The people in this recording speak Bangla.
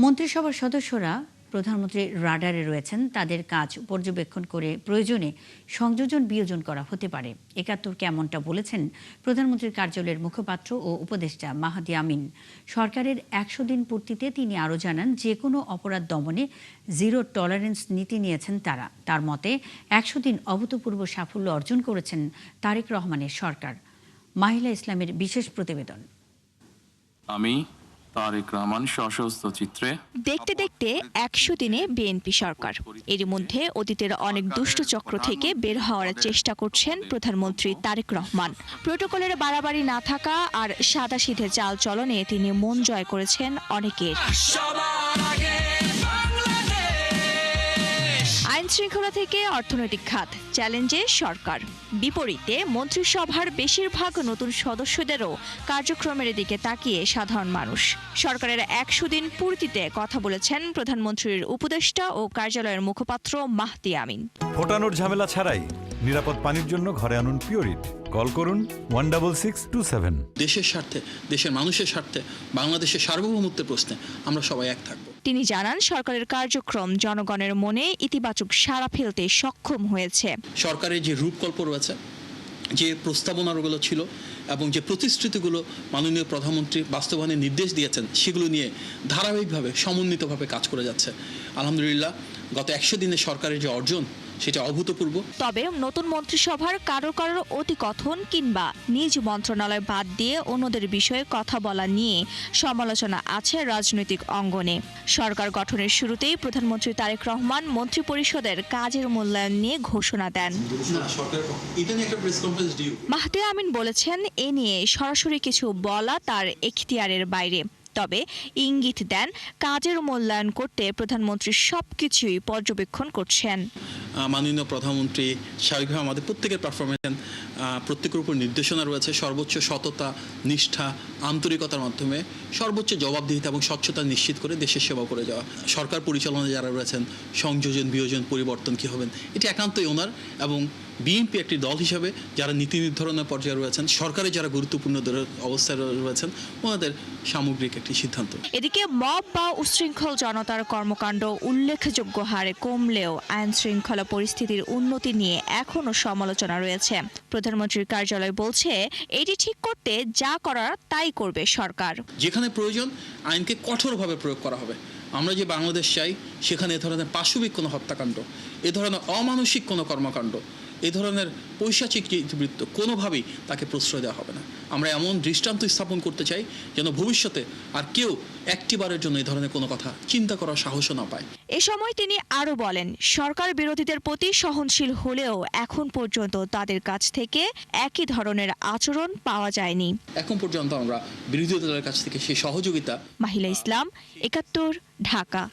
মন্ত্রিসভার সদস্যরা প্রধানমন্ত্রীর রাডারে রয়েছেন। তাদের কাজ পর্যবেক্ষণ করে প্রয়োজনে সংযোজন বিয়োজন করা হতে পারে। ৭১কে এমনটা বলেছেন প্রধানমন্ত্রীর কার্যালয়ের মুখপাত্র ও উপদেষ্টা মাহদি আমিন। সরকারের ১০০ দিন পূর্তিতে তিনি আরও জানান, যে কোনো অপরাধ দমনে জিরো টলারেন্স নীতি নিয়েছেন তারা। তার মতে ১০০ দিন অভূতপূর্ব সাফল্য অর্জন করেছেন তারেক রহমানের সরকার। মাহিলা ইসলামের বিশেষ প্রতিবেদন। আমি তারেক রহমান সশস্ত্র চিত্রে। দেখতে দেখতে ১০০ দিনে বিএনপি সরকার। এরই মধ্যে অতীতের অনেক দুষ্ট চক্র থেকে বের হওয়ার চেষ্টা করছেন প্রধানমন্ত্রী তারেক রহমান। প্রোটোকলের বাড়াবাড়ি না থাকা আর সাদাসিধে চাল চলনে তিনি মন জয় করেছেন অনেকের। আইন শৃঙ্খলা থেকে অর্থনৈতিক খাত চ্যালেঞ্জে সরকার। বিপরীতে মন্ত্রিসভার বেশিরভাগ নতুন সদস্যদেরও কার্যক্রমের দিকে তাকিয়ে সাধারণ মানুষ। সরকারের ১০০ দিন পূর্তিতে কথা বলেছেন প্রধানমন্ত্রীর উপদেষ্টা ও কার্যালয়ের মুখপাত্র মাহদি আমিন। ফোটানোর ঝামেলা ছাড়াই নিরাপদ পানির জন্য ঘরে আনুন পিওরিট। কল করুন 16627। দেশের স্বার্থে, দেশের মানুষের স্বার্থে, বাংলাদেশের সার্বভৌমত্বের প্রশ্নে আমরা সবাই এক থাকব। তিনি জানান, সরকারের কার্যক্রম জনগণের মনে ইতিবাচক সাড়া ফেলতে সক্ষম হয়েছে। সরকারের যে রূপকল্প রয়েছে, যে প্রস্তাবনাগুলো ছিল এবং যে প্রতিশ্রুতিগুলো মাননীয় প্রধানমন্ত্রী বাস্তবায়নের নির্দেশ দিয়েছেন, সেগুলো নিয়ে ধারাবাহিকভাবে সমন্বিতভাবে কাজ করে যাচ্ছে। আলহামদুলিল্লাহ, গত ১০০ দিনে সরকারের যে অর্জন, সেটা অভূতপূর্ব। তবে নতুন মন্ত্রিসভার কারো অতিকথন কিংবা নিজ মন্ত্রণালয় বাদ দিয়ে অন্যদের বিষয়ে কথা বলা নিয়ে সমালোচনা আছে রাজনৈতিক অঙ্গনে। সরকার গঠনের শুরুতেই প্রধানমন্ত্রী তারেক রহমান মন্ত্রিপরিষদের কাজের মূল্যায়ন নিয়ে ঘোষণা দেন। মাহদি আমিন বলেছেন, এ নিয়ে সরাসরি কিছু বলা তার এখতিয়ারের বাইরে। তবে ইঙ্গিত দেন, কাজের মূল্যায়ন করতে প্রধানমন্ত্রী সবকিছুই পর্যবেক্ষণ করছেন। মাননীয় প্রধানমন্ত্রী স্বাভাবিকভাবে আমাদের প্রত্যেকের পারফরমেন্স, প্রত্যেকের উপর নির্দেশনা রয়েছে সর্বোচ্চ সততা, নিষ্ঠা, আন্তরিকতার মাধ্যমে সর্বোচ্চ জবাবদিহিতা এবং স্বচ্ছতা নিশ্চিত করে দেশের সেবা করে যাওয়া। সরকার পরিচালনায় যারা রয়েছেন, সংযোজন বিয়োজন পরিবর্তন কী হবেন, এটি একান্তই ওনার এবং বিএনপি একটি দল হিসাবে যারা নীতি নির্ধারণের পর্যায়ে রয়েছেন, সরকারে যারা গুরুত্বপূর্ণ অবস্থায় রয়েছেন, ওনাদের সামগ্রিক একটি সিদ্ধান্ত। এদিকে মব বা উচ্ছৃঙ্খল জনতার কর্মকাণ্ড উল্লেখযোগ্য হারে কমলেও আইন শৃঙ্খলা পরিস্থিতির উন্নতি নিয়ে এখনো সমালোচনা রয়েছে। প্রধানমন্ত্রীর কার্যালয় বলছে, এটি ঠিক করতে যা করার তাই করবে সরকার। যেখানে প্রয়োজন আইনকে কঠোরভাবে প্রয়োগ করা হবে। আমরা যে বাংলাদেশ চাই, সেখানে এ ধরনের পাশবিক কোনো হত্যাকাণ্ড, এ ধরনের অমানসিক কোনো কর্মকাণ্ড, এ ধরনের পৈশাচিক বৃত্ত কোনোভাবেই তাকে প্রশ্রয় দেওয়া হবে না। আমরা এমন দৃষ্টান্ত স্থাপন করতে চাই যেন ভবিষ্যতে আর কেউ একটিবারের জন্য এই ধরনের কোনো কথা চিন্তা করার সাহসও না পায়। এ সময় তিনি আরও বলেন, সরকার বিরোধীদের প্রতি সহনশীল হলেও এখন পর্যন্ত তাদের কাছ থেকে একই ধরনের আচরণ পাওয়া যায়নি। এখন পর্যন্ত আমরা বিরোধী দলের কাছ থেকে সেই সহযোগিতা। মাহিলা ইসলাম, ৭১, ঢাকা।